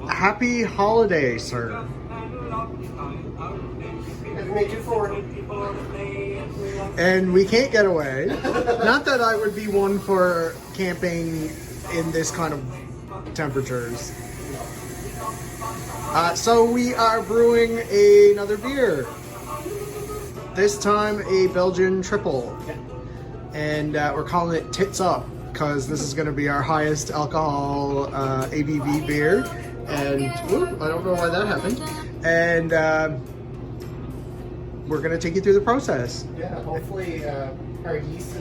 Happy holiday, sir. And we can't get away. Not that I would be one for camping in this kind of temperatures. So we are brewing another beer. This time a Belgian Tripel. And we're calling it Tits Up because this is going to be our highest alcohol ABV beer. And I don't know why that happened. And we're going to take you through the process. Yeah, hopefully our yeast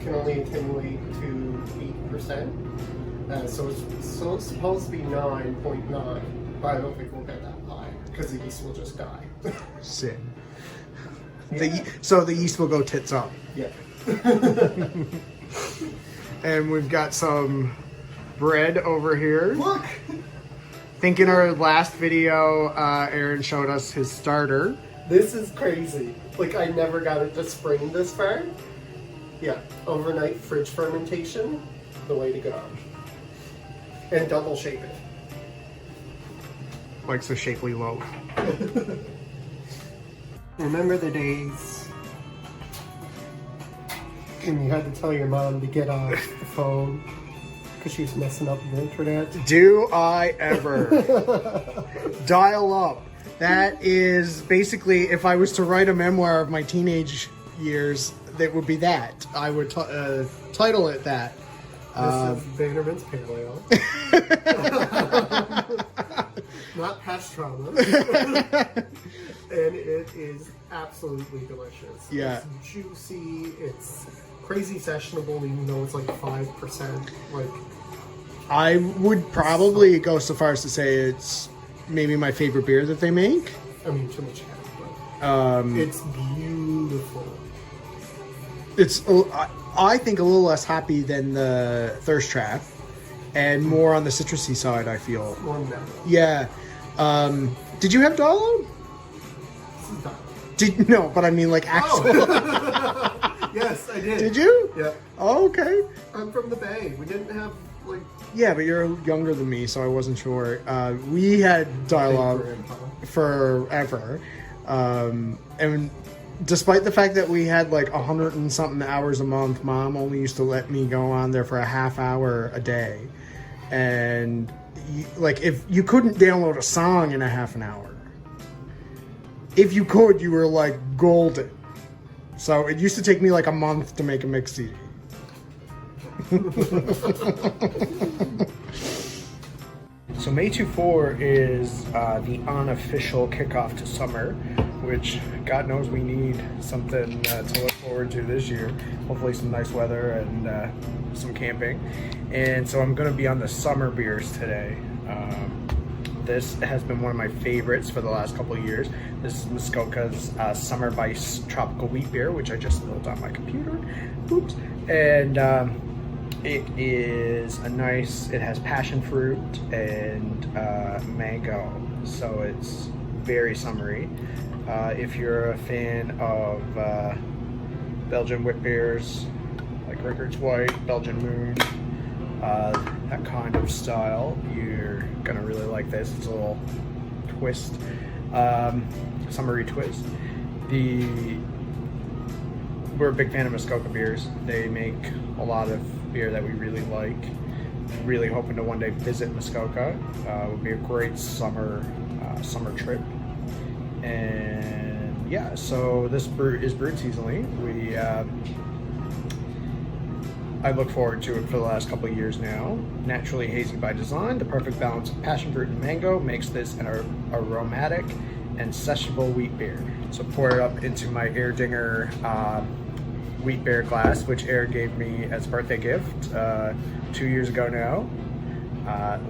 can only attenuate to 8%. So it's supposed to be 9.9, but I don't think we'll get that high because the yeast will just die. Sick. So the yeast will go tits up. Yeah. And we've got some bread over here. Look! I think in our last video, Aaron showed us his starter. This is crazy. Like, I never got it to spring this far. Yeah, overnight fridge fermentation, the way to go. And double shape it. Likes a shapely loaf. Remember the days when you had to tell your mom to get off the phone because she was messing up the internet? Do I ever? Dial up. That is basically, if I was to write a memoir of my teenage years, that would be that. I would title it that. This is Bannerman's Pale Ale. Not past trauma. And it is absolutely delicious. Yeah. It's juicy, it's crazy sessionable even though it's like 5%. Like, I would probably go so far as to say it's maybe my favorite beer that they make. I mean, too much head, but it's beautiful. It's, I think, a little less hoppy than the Thirst Trap and more on the citrusy side, I feel. More mellow. Yeah. Did you have Dolo? No, but I mean like actual. Oh. Yes, I did. Did you? Yeah. Oh, okay. I'm from the Bay. We didn't have like. Yeah, but you're younger than me, so I wasn't sure. We had dialogue forever, and despite the fact that we had like 100 and something hours a month, Mom only used to let me go on there for a half hour a day, and if you couldn't download a song in a half an hour. If you could, you were like golden. So it used to take me like a month to make a mix CD. So May 24 is the unofficial kickoff to summer, which God knows we need something to look forward to this year. Hopefully some nice weather and some camping. And so I'm going to be on the summer beers today. This has been one of my favorites for the last couple of years. This is Muskoka's Summer Vice Tropical Wheat Beer, which I just built on my computer. Oops. And it is it has passion fruit and mango, so it's very summery. If you're a fan of Belgian wheat beers, like Rickards White, Belgian Moon, that kind of style, you're gonna really like this. It's a little twist, summery twist. We're a big fan of Muskoka beers. They make a lot of beer that we really like. Really hoping to one day visit Muskoka. Would be a great summer trip. And yeah, so this brew is brewed seasonally. I look forward to it for the last couple of years now. Naturally hazy by design, the perfect balance of passion fruit and mango makes this an aromatic and sessionable wheat beer. So pour it up into my Erdinger wheat beer glass, which Aaron gave me as a birthday gift 2 years ago now.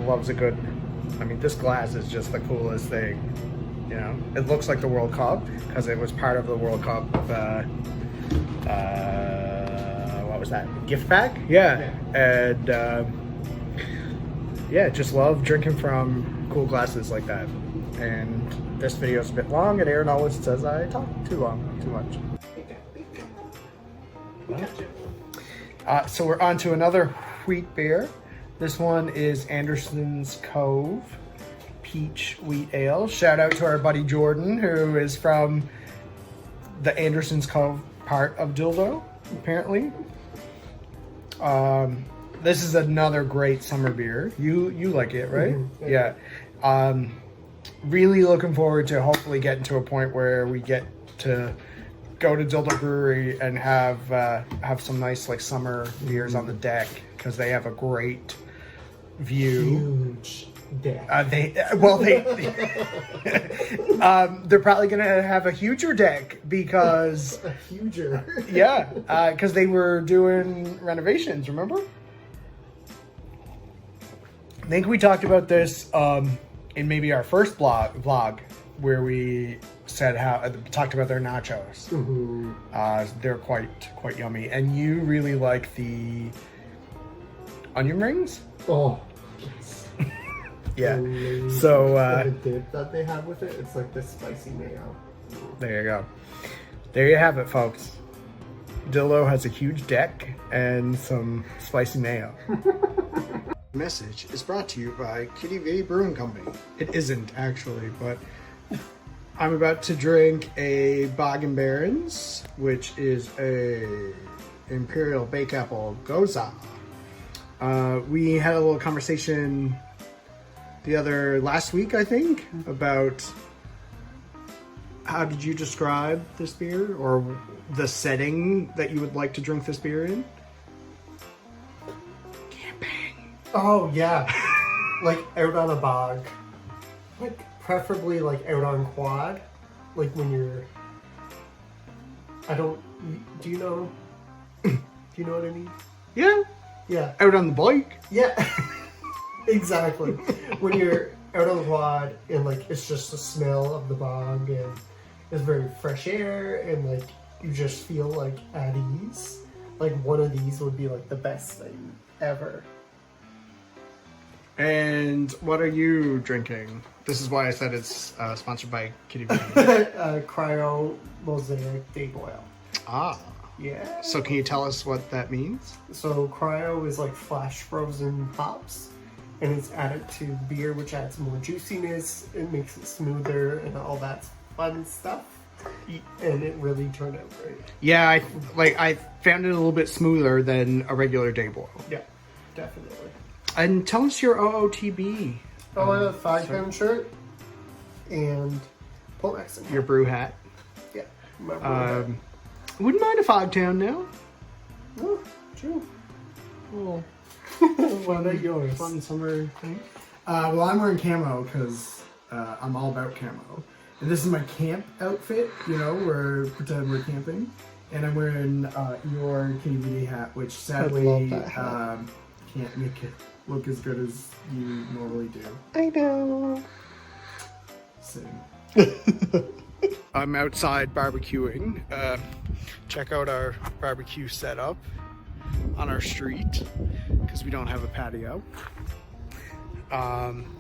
Loves a good, I mean, this glass is just the coolest thing. You know, it looks like the World Cup because it was part of the World Cup. What was that? Gift bag? Yeah. And yeah, just love drinking from cool glasses like that. And this video is a bit long, and Aaron always says I talk too much. So we're on to another wheat beer. This one is Anderson's Cove. peach wheat ale. Shout out to our buddy Jordan, who is from the Anderson's Cove part of Dildo, apparently. This is another great summer beer. You like it, right? Mm-hmm. Yeah. Really looking forward to hopefully getting to a point where we get to go to Dildo Brewery and have some nice like summer beers on the deck, because they have a great view. Huge deck. They're probably gonna have a huger deck because A huger. because they were doing renovations. Remember? I think we talked about this in maybe our first vlog where we said talked about their nachos. Mm-hmm. They're quite yummy, and you really like the onion rings. Oh, yes. Yeah. Amazing. So the dip that they have with it, it's like this spicy mayo. there you go. There you have it, folks. Dildo has a huge deck and some spicy mayo. Message is brought to you by Kitty Vitty Brewing Company. It isn't actually, but I'm about to drink a Bog and Barons, which is a Imperial Bake Apple Goza. We had a little conversation last week, I think, about how did you describe this beer, or the setting that you would like to drink this beer in? Oh yeah, like out on a bog, like preferably like out on quad, like when you're. Do you know? Do you know what I mean? Yeah, Yeah. out on the bike. Yeah. Exactly. When you're out on the quad and like it's just the smell of the bog and it's very fresh air and like you just feel like at ease. Like one of these would be like the best thing ever. And what are you drinking? This is why I said it's sponsored by Kitty Vitty. Cryo Mosaic Day Boil. Ah. Yeah. So can you tell us what that means? So cryo is like flash frozen hops, and it's added to beer, which adds more juiciness. It makes it smoother and all that fun stuff. And it really turned out great. Yeah, I found it a little bit smoother than a regular day boil. Yeah, definitely. And tell us your OOTB. Oh, I have a 5-pound shirt and Pole Accent. Your brew hat. Yeah. My brew Wouldn't mind a 5-town now. Oh, true. Oh. What about yours? Fun summer thing. Well, I'm wearing camo because I'm all about camo. And this is my camp outfit, we're pretending we're camping. And I'm wearing your Kitty Vitty hat, which sadly love that hat. Can't make it look as good as you normally do. I know. Same. I'm outside barbecuing. Check out our barbecue setup on our street because we don't have a patio.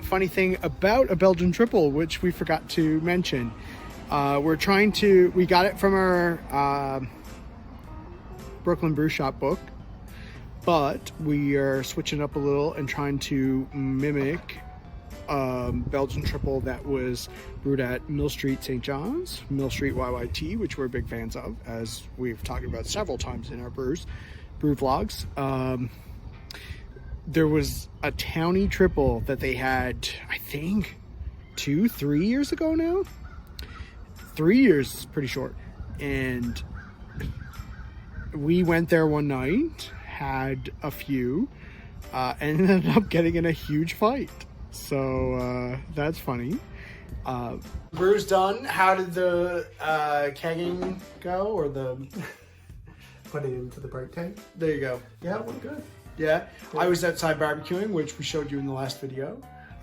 Funny thing about a Belgian Tripel, which we forgot to mention, we got it from our Brooklyn Brew Shop book, but we are switching up a little and trying to mimic Belgian Tripel that was brewed at Mill Street St. John's, Mill Street YYT, which we're big fans of, as we've talked about several times in our brew vlogs. There was a towny triple that they had, I think, 2-3 years ago now. 3 years is pretty short. And we went there one night, had a few, and ended up getting in a huge fight. So that's funny. Brew's done. How did the kegging go, or the... Put it into the bright tank. There you go. Yeah, it went good. Yeah, I was outside barbecuing, which we showed you in the last video.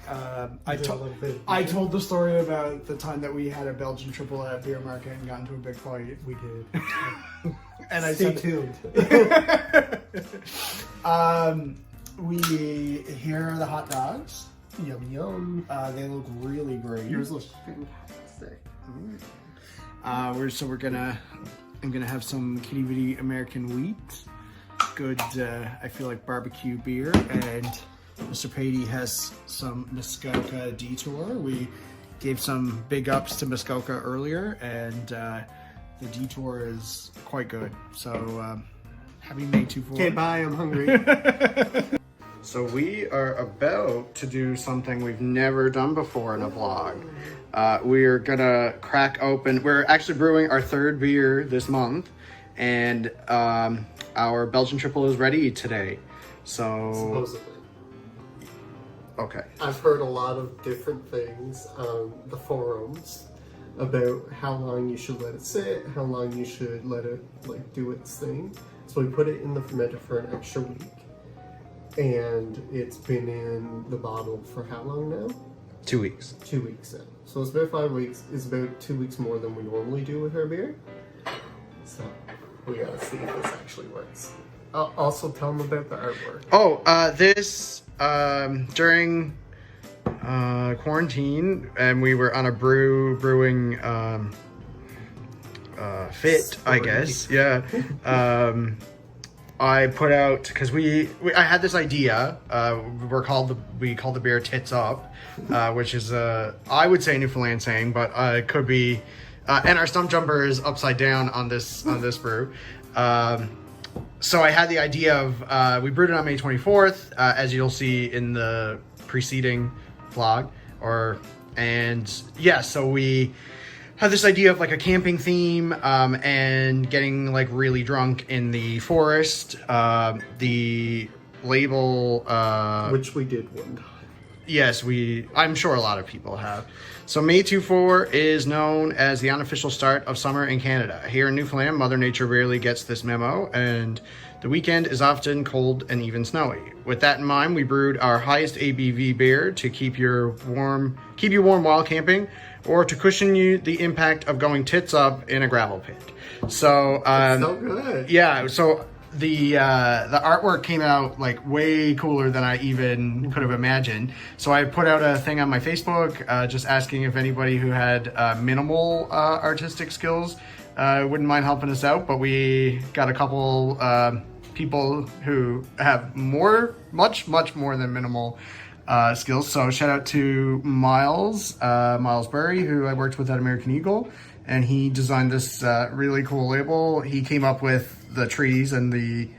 I told the story about the time that we had a Belgian Tripel at a beer market and got into a big fight. We did. And I Stay said, tuned. Here are the hot dogs. Yum yum. They look really great. Yours looks fantastic. I'm gonna have some Kitty Vitty American wheat. Good, I feel like barbecue beer, and Mr. Patey has some Muskoka detour. We gave some big ups to Muskoka earlier, and the detour is quite good. So happy May 24. Okay, bye, I'm hungry. So we are about to do something we've never done before in a vlog. We're gonna crack open, we're actually brewing our third beer this month, and our Belgian Tripel is ready today. So Supposedly. Okay. I've heard a lot of different things on the forums about how long you should let it sit, how long you should let it like do its thing. So we put it in the fermenter for an extra week, and it's been in the bottle for how long now? 2 weeks. 2 weeks now. So it's about 5 weeks. It's about 2 weeks more than we normally do with our beer. So we gotta see if this actually works. Also tell them about the artwork. Oh, this during quarantine, and we were on a brewing fit, Story. I guess. Yeah. I put out, because I had this idea. We called the beer Tits Up, which is I would say Newfoundland saying, but it could be. And our stump jumper is upside down on this brew. So I had the idea of, we brewed it on May 24th, as you'll see in the preceding vlog, so we had this idea of like a camping theme, and getting like really drunk in the forest. The label, Which we did one time. yes, I'm sure a lot of people have. So May 24 is known as the unofficial start of summer in Canada. Here in Newfoundland, Mother Nature rarely gets this memo, and the weekend is often cold and even snowy. With that in mind, we brewed our highest ABV beer to keep you warm while camping, or to cushion you the impact of going tits up in a gravel pit. So, So good. yeah, so the artwork came out like way cooler than I even could have imagined. So I put out a thing on my Facebook, just asking if anybody who had minimal artistic skills wouldn't mind helping us out. But we got a couple people who have much more than minimal skills. So shout out to Miles Burry, who I worked with at American Eagle, and he designed this really cool label. He came up with the trees and the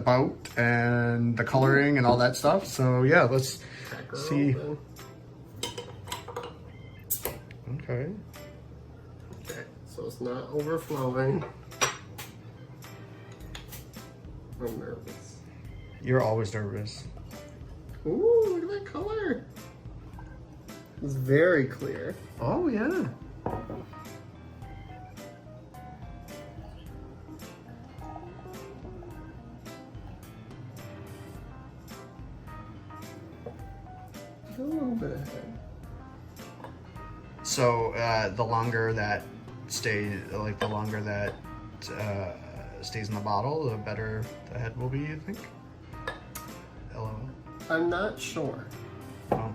boat and the coloring and all that stuff. So yeah, let's see. Okay. Okay, so it's not overflowing. I'm nervous. You're always nervous. Ooh, look at that color. It's very clear. Oh yeah. A little bit ahead. So the longer that stays in the bottle, the better the head will be, you think? LOL. I'm not sure. Oh.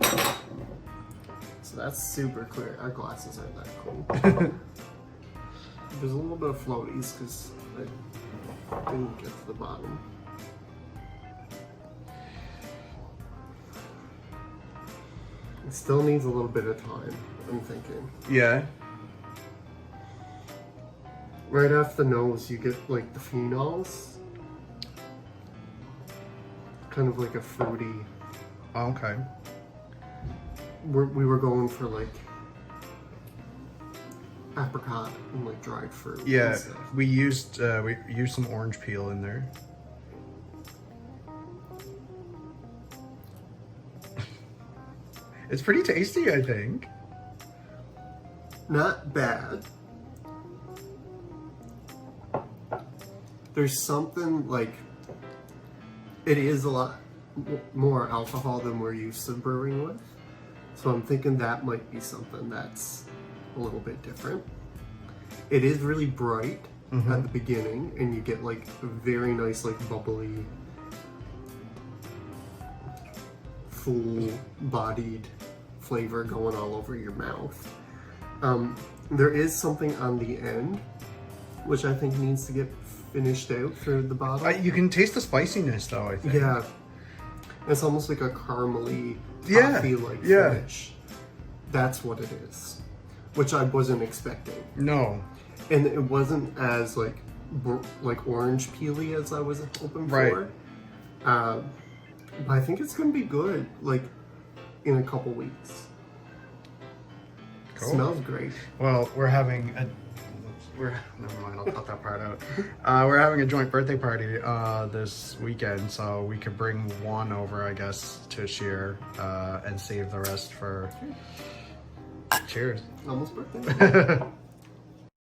So that's super clear. Our glasses aren't that cool. There's a little bit of floaties because I didn't get to the bottom. It still needs a little bit of time, I'm thinking. Yeah. Right off the nose, you get like the phenols. Kind of like a fruity. Okay. We were going for like apricot and like dried fruit. Yeah, and stuff. we used some orange peel in there. It's pretty tasty, I think. Not bad. There's something like, it is a lot more alcohol than we're used to brewing with. So I'm thinking that might be something that's a little bit different. It is really bright at the beginning, and you get like a very nice like bubbly, full-bodied flavor going all over your mouth. There is something on the end, which I think needs to get finished out through the bottle. You can taste the spiciness, though, I think. Yeah. It's almost like a caramely, Yeah, coffee-like yeah. finish. That's what it is, which I wasn't expecting. No. And it wasn't as like orange peely as I was hoping Right. for. But I think it's gonna be good, like in a couple weeks. Cool. Smells great. Well, never mind, I'll cut that part out. We're having a joint birthday party this weekend, so we could bring one over, I guess, to share and save the rest for... Cheers. Almost birthday.